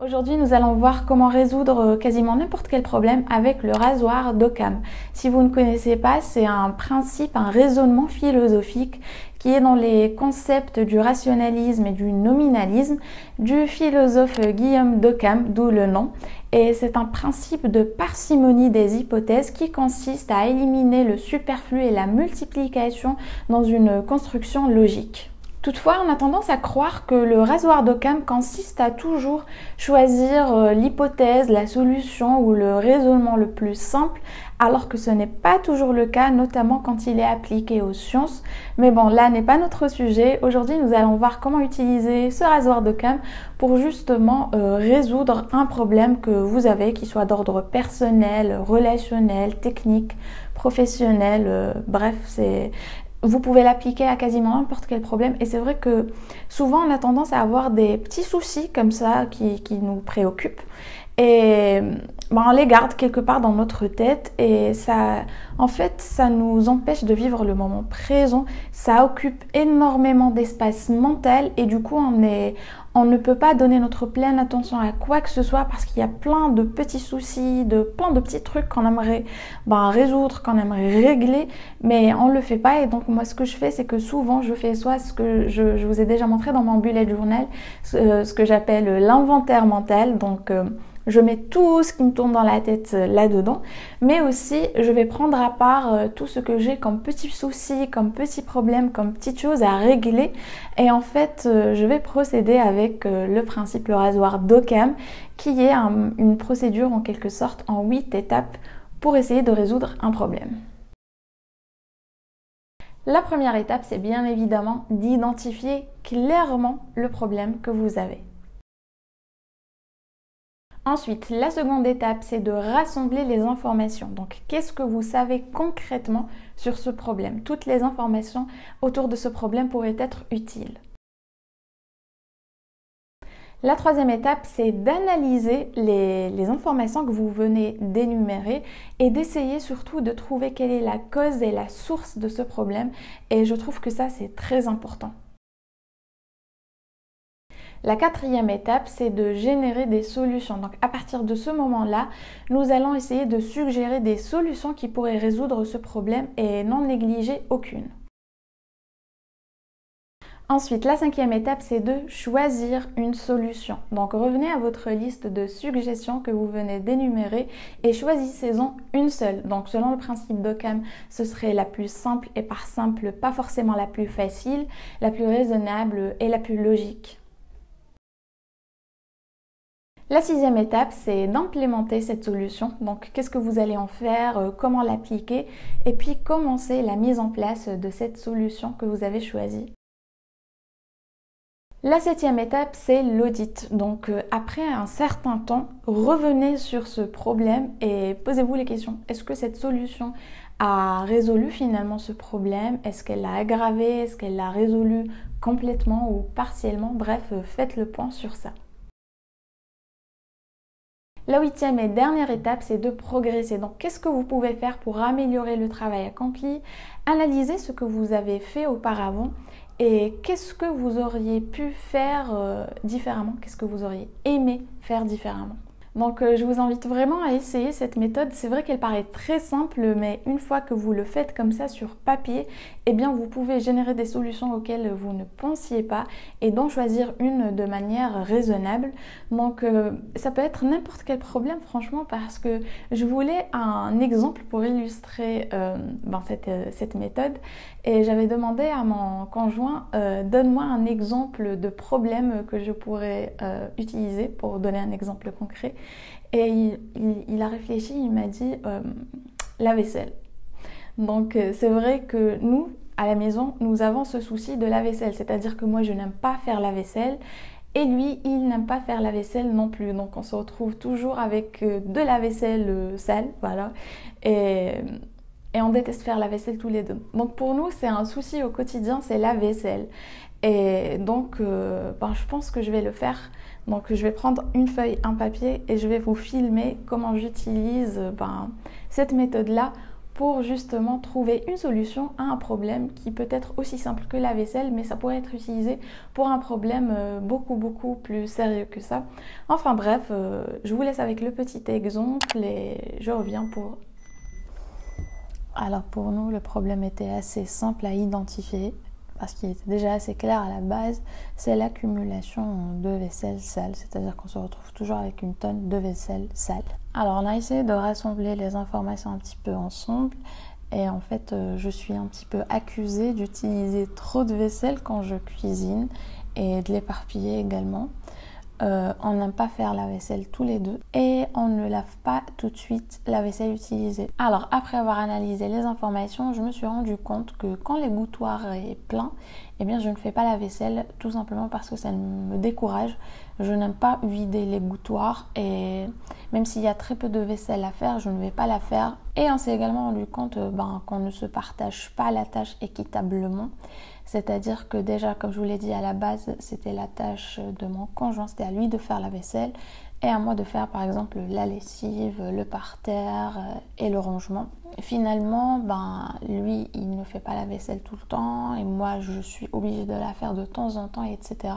Aujourd'hui, nous allons voir comment résoudre quasiment n'importe quel problème avec le rasoir d'Occam. Si vous ne connaissez pas, c'est un principe, un raisonnement philosophique qui est dans les concepts du rationalisme et du nominalisme du philosophe Guillaume d'Occam, d'où le nom. Et c'est un principe de parcimonie des hypothèses qui consiste à éliminer le superflu et la multiplication dans une construction logique. Toutefois, on a tendance à croire que le rasoir d'Occam consiste à toujours choisir l'hypothèse, la solution ou le raisonnement le plus simple, alors que ce n'est pas toujours le cas, notamment quand il est appliqué aux sciences. Mais bon, là n'est pas notre sujet. Aujourd'hui, nous allons voir comment utiliser ce rasoir d'Occam pour justement résoudre un problème que vous avez, qui soit d'ordre personnel, relationnel, technique, professionnel, bref, vous pouvez l'appliquer à quasiment n'importe quel problème. Et c'est vrai que souvent on a tendance à avoir des petits soucis comme ça qui nous préoccupent. Et on les garde quelque part dans notre tête et ça, en fait, ça nous empêche de vivre le moment présent. Ça occupe énormément d'espace mental et du coup on ne peut pas donner notre pleine attention à quoi que ce soit parce qu'il y a plein de petits soucis, plein de petits trucs qu'on aimerait résoudre, qu'on aimerait régler, mais on ne le fait pas. Et donc moi ce que je fais, c'est que souvent je fais soit ce que je vous ai déjà montré dans mon bullet journal, ce que j'appelle l'inventaire mental. Donc je mets tout ce qui me tourne dans la tête là-dedans, mais aussi je vais prendre à part tout ce que j'ai comme petits soucis, comme petits problèmes, comme petites choses à régler. Et en fait, je vais procéder avec le principe, le rasoir d'Occam, qui est une procédure en quelque sorte en 8 étapes pour essayer de résoudre un problème. La première étape, c'est bien évidemment d'identifier clairement le problème que vous avez. Ensuite, la seconde étape, c'est de rassembler les informations. Donc, qu'est-ce que vous savez concrètement sur ce problème? Toutes les informations autour de ce problème pourraient être utiles. La troisième étape, c'est d'analyser les informations que vous venez d'énumérer et d'essayer surtout de trouver quelle est la cause et la source de ce problème. Et je trouve que ça, c'est très important. La quatrième étape, c'est de générer des solutions. Donc à partir de ce moment-là, nous allons essayer de suggérer des solutions qui pourraient résoudre ce problème et non négliger aucune. Ensuite, la cinquième étape, c'est de choisir une solution. Donc revenez à votre liste de suggestions que vous venez d'énumérer et choisissez-en une seule. Donc selon le principe d'Occam, ce serait la plus simple et par simple, pas forcément la plus facile, la plus raisonnable et la plus logique. La sixième étape, c'est d'implémenter cette solution. Donc, qu'est-ce que vous allez en faire, comment l'appliquer et puis commencer la mise en place de cette solution que vous avez choisie. La septième étape, c'est l'audit. Donc, après un certain temps, revenez sur ce problème et posez-vous les questions. Est-ce que cette solution a résolu finalement ce problème? Est-ce qu'elle l'a aggravé? Est-ce qu'elle l'a résolu complètement ou partiellement? Bref, faites le point sur ça. La huitième et dernière étape, c'est de progresser. Donc, qu'est-ce que vous pouvez faire pour améliorer le travail accompli? Analysez ce que vous avez fait auparavant et qu'est-ce que vous auriez pu faire différemment? Qu'est-ce que vous auriez aimé faire différemment? Donc je vous invite vraiment à essayer cette méthode. C'est vrai qu'elle paraît très simple, mais une fois que vous le faites comme ça sur papier, eh bien vous pouvez générer des solutions auxquelles vous ne pensiez pas et d'en choisir une de manière raisonnable. Donc ça peut être n'importe quel problème franchement, parce que je voulais un exemple pour illustrer cette méthode et j'avais demandé à mon conjoint donne-moi un exemple de problème que je pourrais utiliser pour donner un exemple concret. Et il a réfléchi, il m'a dit la vaisselle. Donc c'est vrai que nous, à la maison, nous avons ce souci de la vaisselle. C'est-à-dire que moi, je n'aime pas faire la vaisselle et lui, il n'aime pas faire la vaisselle non plus. Donc on se retrouve toujours avec de la vaisselle sale, voilà. Et on déteste faire la vaisselle tous les deux. Donc pour nous, c'est un souci au quotidien, c'est la vaisselle. Et donc, je pense que je vais le faire. Donc je vais prendre une feuille, un papier et je vais vous filmer comment j'utilise cette méthode-là pour justement trouver une solution à un problème qui peut être aussi simple que la vaisselle, mais ça pourrait être utilisé pour un problème beaucoup plus sérieux que ça. Enfin bref, je vous laisse avec le petit exemple et je reviens pour... Alors pour nous, le problème était assez simple à identifier parce qu'il était déjà assez clair à la base, c'est l'accumulation de vaisselle sale, c'est-à-dire qu'on se retrouve toujours avec une tonne de vaisselle sale. Alors on a essayé de rassembler les informations un petit peu ensemble et en fait je suis un petit peu accusée d'utiliser trop de vaisselle quand je cuisine et de l'éparpiller également. On n'aime pas faire la vaisselle tous les deux et on ne lave pas tout de suite la vaisselle utilisée. Alors après avoir analysé les informations, je me suis rendu compte que quand l'égouttoir est plein, eh bien je ne fais pas la vaisselle tout simplement parce que ça me décourage. Je n'aime pas vider l'égouttoir et même s'il y a très peu de vaisselle à faire, je ne vais pas la faire. Et on s'est également rendu compte qu'on ne se partage pas la tâche équitablement. C'est-à-dire que déjà, comme je vous l'ai dit à la base, c'était la tâche de mon conjoint, c'était à lui de faire la vaisselle et à moi de faire par exemple la lessive, le parterre et le rangement. Finalement, lui, il ne fait pas la vaisselle tout le temps et moi, je suis obligée de la faire de temps en temps, etc.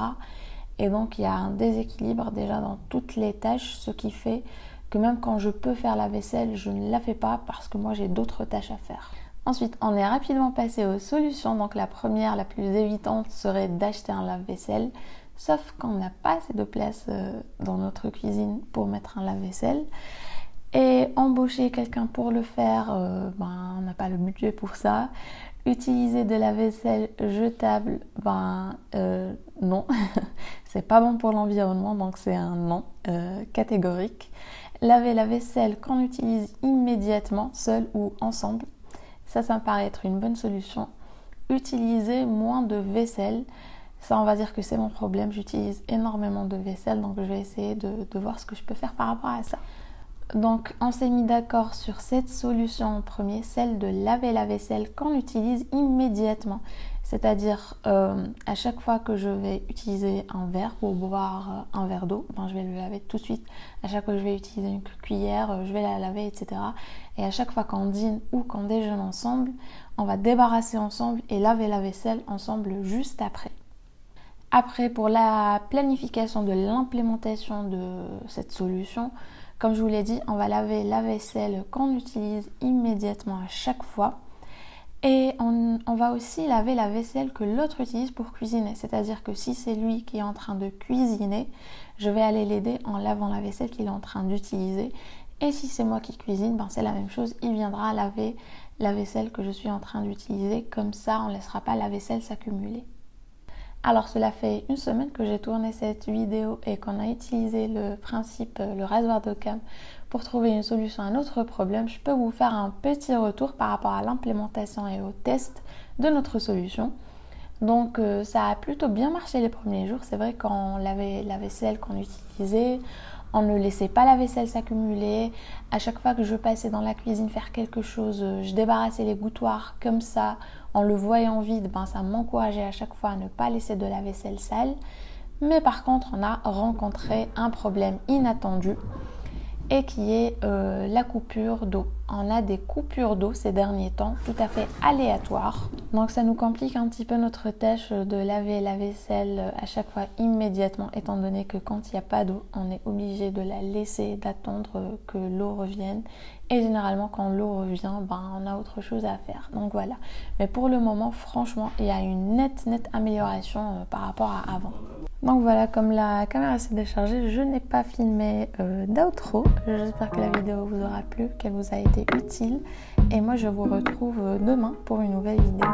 Et donc, il y a un déséquilibre déjà dans toutes les tâches, ce qui fait que même quand je peux faire la vaisselle, je ne la fais pas parce que moi, j'ai d'autres tâches à faire. Ensuite, on est rapidement passé aux solutions. Donc la première, la plus évidente, serait d'acheter un lave-vaisselle. Sauf qu'on n'a pas assez de place dans notre cuisine pour mettre un lave-vaisselle. Et embaucher quelqu'un pour le faire, on n'a pas le budget pour ça. Utiliser de la vaisselle jetable, non. C'est pas bon pour l'environnement, donc c'est un non catégorique. Laver la vaisselle qu'on utilise immédiatement, seul ou ensemble. Ça me paraît être une bonne solution. Utiliser moins de vaisselle. Ça, on va dire que c'est mon problème. J'utilise énormément de vaisselle, donc je vais essayer de voir ce que je peux faire par rapport à ça. Donc, on s'est mis d'accord sur cette solution en premier, celle de laver la vaisselle qu'on utilise immédiatement. C'est-à-dire, à chaque fois que je vais utiliser un verre pour boire un verre d'eau, je vais le laver tout de suite. À chaque fois que je vais utiliser une cuillère, je vais la laver, etc. Et à chaque fois qu'on dîne ou qu'on déjeune ensemble, on va débarrasser ensemble et laver la vaisselle ensemble juste après. Après, pour la planification de l'implémentation de cette solution, comme je vous l'ai dit, on va laver la vaisselle qu'on utilise immédiatement à chaque fois. Et on va aussi laver la vaisselle que l'autre utilise pour cuisiner. C'est-à-dire que si c'est lui qui est en train de cuisiner, je vais aller l'aider en lavant la vaisselle qu'il est en train d'utiliser. Et si c'est moi qui cuisine, c'est la même chose. Il viendra laver la vaisselle que je suis en train d'utiliser. Comme ça, on ne laissera pas la vaisselle s'accumuler. Alors cela fait une semaine que j'ai tourné cette vidéo et qu'on a utilisé le principe, le rasoir d'Occam pour trouver une solution à notre problème. Je peux vous faire un petit retour par rapport à l'implémentation et au test de notre solution. Donc ça a plutôt bien marché les premiers jours. C'est vrai qu'on lavait la vaisselle qu'on utilisait, on ne laissait pas la vaisselle s'accumuler. À chaque fois que je passais dans la cuisine faire quelque chose, je débarrassais les gouttoirs comme ça. En le voyant vide, ça m'encourageait à chaque fois à ne pas laisser de la vaisselle sale. Mais par contre, on a rencontré un problème inattendu et qui est la coupure d'eau. On a des coupures d'eau ces derniers temps, tout à fait aléatoires. Donc ça nous complique un petit peu notre tâche de laver la vaisselle à chaque fois immédiatement, étant donné que quand il n'y a pas d'eau, on est obligé de la laisser, d'attendre que l'eau revienne. Et généralement, quand l'eau revient, on a autre chose à faire. Donc voilà. Mais pour le moment, franchement, il y a une nette amélioration par rapport à avant. Donc voilà, comme la caméra s'est déchargée, je n'ai pas filmé d'outro. J'espère que la vidéo vous aura plu, qu'elle vous a été utile. Et moi, je vous retrouve demain pour une nouvelle vidéo.